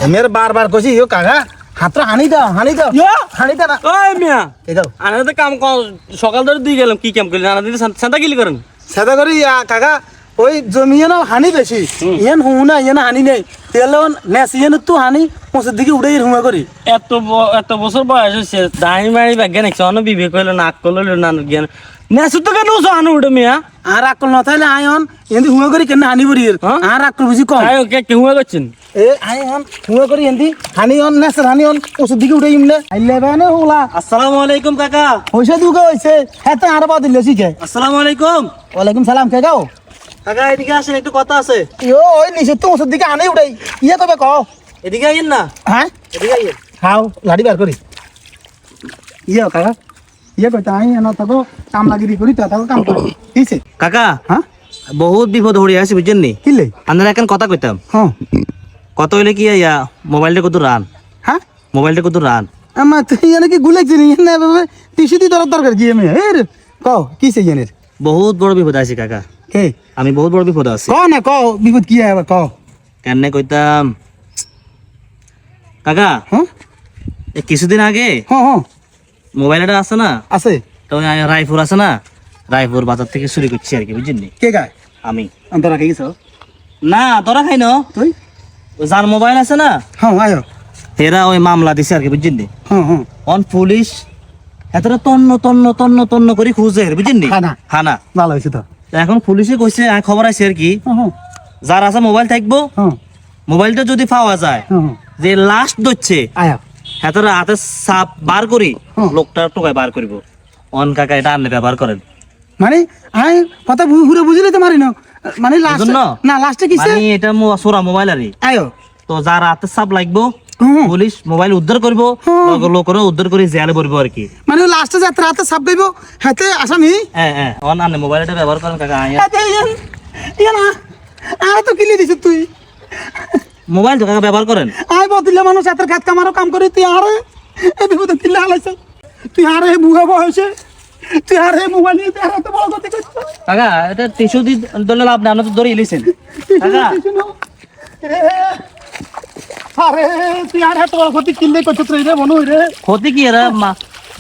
মেয়ের বারবার কইছি ইয়ো কাকা হাতটা হানি দাও না ওই মিয়া এই দাও আনাতে তো কাম সকাল ধরে দিয়ে গেলাম কি কাম করলেন আনাতে সাদা কিলি করেন সাদা করি কাকা ওই জমি না হানি বেশি ইয়ান হুনা ইয়ান হানি নেই তেল নেস ইয়ান তো হানি মোসের দিকে উড়ে হুমা করি এত বছর বয়স হয়েছে দাঁড়ি মারি ব্যাগ নাকি অন্য বিবেক হইলো নাক করলো না জ্ঞান নেশু তো কেন আনো উঠে মিয়া আর আকল না থাইলে আয়ন এন্দি হুমা করি কেন হানি বরি আর আকল বুঝি কম ওকে কেউ করছেন এ আয়ন হুমা করি এন্দি হানি অন নেস হানি অন মোসের দিকে উড়ে ইমলে আইলে বানে হোলা আসসালামু আলাইকুম কাকা হইছে দুগে হইছে হেতে আর বাদ দিলে শিখে আসসালামু আলাইকুম ওয়ালাইকুম সালাম কে গাও কাকা এদিকে আসেন একটু কথা আছে ইয়ো ওই নিচে তো মোসের দিকে হানি উড়াই ইয়ে কবে কও এদিকে আইয়েন না হ্যাঁ এদিকে আইয়েন খাও লাড়ি বার করি ইয়ে কাকা ইয়ে কইতা আই না তো কাম লাগিরি করি তা কাম করি কিছে কাকা হ্যাঁ বহুত বিপদ হড়ি আছে বুঝছেন নি কিলে আপনারা এখন কথা কইতাম হ্যাঁ কত হইলে কি ইয়া মোবাইলটা কত রান হ্যাঁ মোবাইলটা কত রান আমার তো ইয়ানে কি গুলেছি নি না বাবা টিসি দি দরকার কি আমি এর কও কিছে ইয়ানের বহুত বড় বিপদ আছে কাকা কে আমি বহুত বড় বিপদ আছি কও না কও বিপদ কি আবার কও কেন কইতাম কাকা হ্যাঁ এই কিছুদিন আগে হ্যাঁ হ্যাঁ মোবাইলটা আছে না আছে তো রায়পুর আছে না রায়পুর বাজার থেকে চুরি করছি আর কি বুঝছেন নি কে গায় আমি অন্তরা কে গেছো না তোরা খাই ন তুই ওই যার মোবাইল আছে না হ্যাঁ আয়ো এরা ওই মামলা দিছে আর কি বুঝছেন নি হ্যাঁ হ্যাঁ অন পুলিশ এতটা তন্ন করে খুঁজে বুঝছেন নি হানা। হানা ভালো হয়েছে তো তো এখন পুলিশে কইছে খবর আছে আর কি হ্যাঁ হ্যাঁ যার আছে মোবাইল থাকবো হ্যাঁ মোবাইলটা যদি পাওয়া যায় হ্যাঁ যে লাস্ট দচ্ছে আয়ো হেতরা হাতে সাপ বার করি হুম। লোকটা টোকায় বার করিব অন কাকা এটা আনলে ব্যবহার করেন মানে আই কথা ঘুরে বুঝলে তো মারি না মানে লাস্ট বুঝুন না? না লাস্টে কিছে মানে এটা সোরা মোবাইল আরই আয়ো তো যার হাতে সাপ লাগবো হুম। পুলিশ মোবাইল উদ্ধার করবো হুম। লোকরা উদ্ধার করে জেলে ভরবো আর কি মানে লাস্টে যাত্রা হাতে সাপ গাইব হাতে আসামি হ্যাঁ অন আনলে মোবাইলটা ব্যবহার করেন কাকা হাতে ইয়া না আর তো কিলি দিছ তুই মোবাইল তো কাকা ব্যবহার করেন আই বদিলে মানুষ হাতের কাজ কামারও কাম করে তুই আরে এ বিপদে কিল্লা হালাইছ তুই আরে বুয়া বয়সে তুই আরে মোবাইল নিয়ে তুই আর এত বড় কথা কইছ কাকা এটা টিস্যু দি দলে লাভ না আপনি তো ধরে ইলিছেন কাকা আরে তুই আর এত বড় কথা কিল্লে কইছ তুই রে মনে হই রে ক্ষতি কি এরা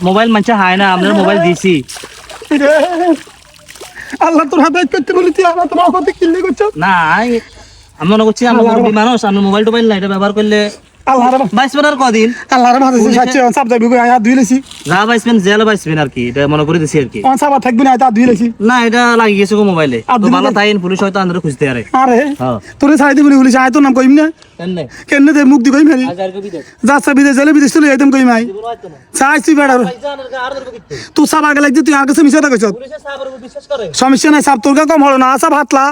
মোবাইল মানছে হায় না আপনার মোবাইল দিছি রে আল্লাহ তোর হাতে করতে বলি তুই আর এত বড় কথা কিল্লে কইছ না আমি মনে করছি আমরা মুরব্বী মানুষ আমি মোবাইল টোবাইল না এটা ব্যবহার করলে আল্লাহর বাইসবেন আর কদিন আল্লাহর মাঝে সাচ্চে সাপ যাবি কই আয়া দুই লেছি যা বাইসবেন জেলে বাইসবেন আর কি এটা মনে করে দিছি আর কি কোন সাবা থাকবি না তা দুই লেছি না এটা লাগি গেছে গো মোবাইলে আর তো দুই ভালো দিন- তাইন পুলিশ হয়তো আন্দরে খুঁজতে আরে আরে হ্যাঁ তোরে ছাড়ি দিবি বলিস আয় তোর নাম কইম না কেনে কেন দে মুখ দি কইম হেরি হাজার কবি দে যাচ্ছে বিদেশ গেলে বিদেশ চলে যাইতাম কইম আই চাইছি বেড়া তুই সাবা গেলে তুই আর কাছে মিশাটা কইছ পুলিশের সাহাবার উপর বিশ্বাস করে সমস্যা নাই সাপ তোর কম হলো না সাপ হাতলা